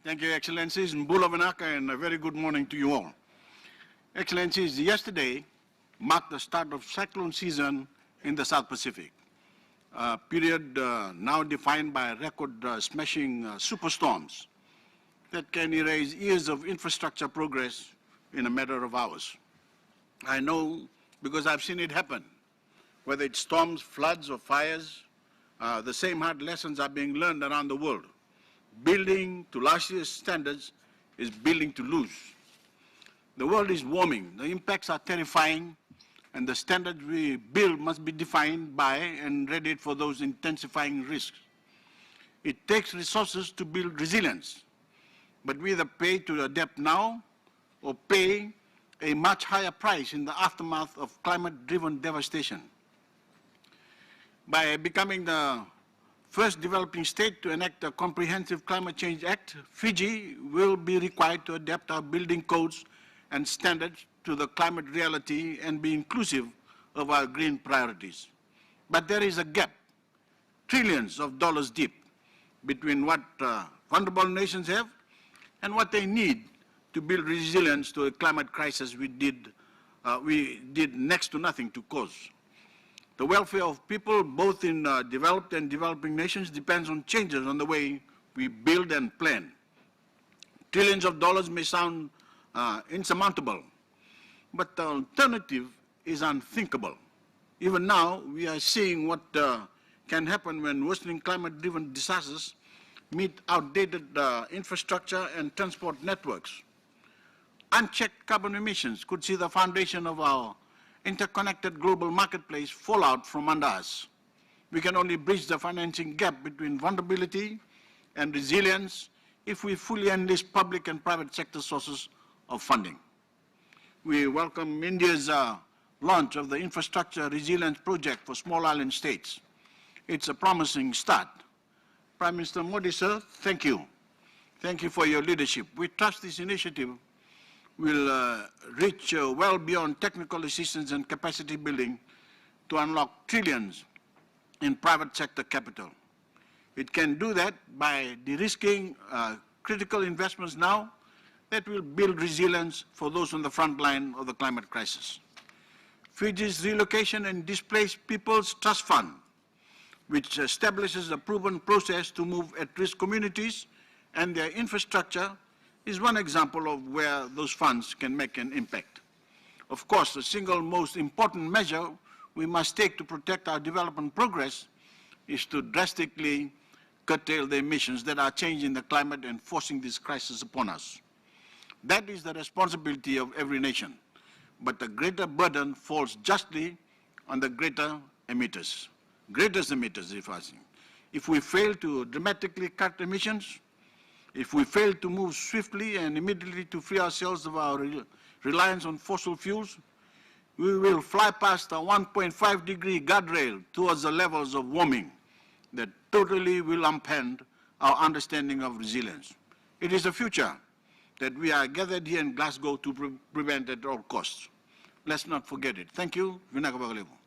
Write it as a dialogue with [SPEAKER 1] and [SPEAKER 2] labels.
[SPEAKER 1] Thank you, Excellencies, Mbula Vanaka, and a very good morning to you all. Excellencies, yesterday marked the start of cyclone season in the South Pacific, a period now defined by record-smashing superstorms that can erase years of infrastructure progress in a matter of hours. I know because I've seen it happen. Whether it's storms, floods, or fires, the same hard lessons are being learned around the world. Building to last year's standards is building to lose. The world is warming, the impacts are terrifying, and the standards we build must be defined by and ready for those intensifying risks. It takes resources to build resilience, but we either pay to adapt now or pay a much higher price in the aftermath of climate-driven devastation. By becoming the first developing state to enact a comprehensive climate change act, Fiji will be required to adapt our building codes and standards to the climate reality and be inclusive of our green priorities. But there is a gap, trillions of dollars deep, between what vulnerable nations have and what they need to build resilience to a climate crisis we did next to nothing to cause. The welfare of people, both in developed and developing nations, depends on changes on the way we build and plan. Trillions of dollars may sound insurmountable, but the alternative is unthinkable. Even now, we are seeing what can happen when worsening climate-driven disasters meet outdated infrastructure and transport networks. Unchecked carbon emissions could see the foundation of our interconnected global marketplace fall out from under us. We can only bridge the financing gap between vulnerability and resilience if we fully enlist public and private sector sources of funding. We welcome India's launch of the Infrastructure Resilience Project for small island states. It's a promising start. Prime Minister Modi, sir, thank you. Thank you for your leadership. We trust this initiative will reach well beyond technical assistance and capacity building to unlock trillions in private sector capital. It can do that by de-risking critical investments now that will build resilience for those on the front line of the climate crisis. Fiji's Relocation and Displaced Peoples Trust Fund, which establishes a proven process to move at-risk communities and their infrastructure, is one example of where those funds can make an impact. Of course, the single most important measure we must take to protect our development progress is to drastically curtail the emissions that are changing the climate and forcing this crisis upon us. That is the responsibility of every nation, but the greater burden falls justly on the greatest emitters, if I think. If we fail to dramatically cut emissions, if we fail to move swiftly and immediately to free ourselves of our reliance on fossil fuels, we will fly past a 1.5-degree guardrail towards the levels of warming that totally will upend our understanding of resilience. It is the future that we are gathered here in Glasgow to prevent at all costs. Let's not forget it. Thank you. Vinaka Bagalebo.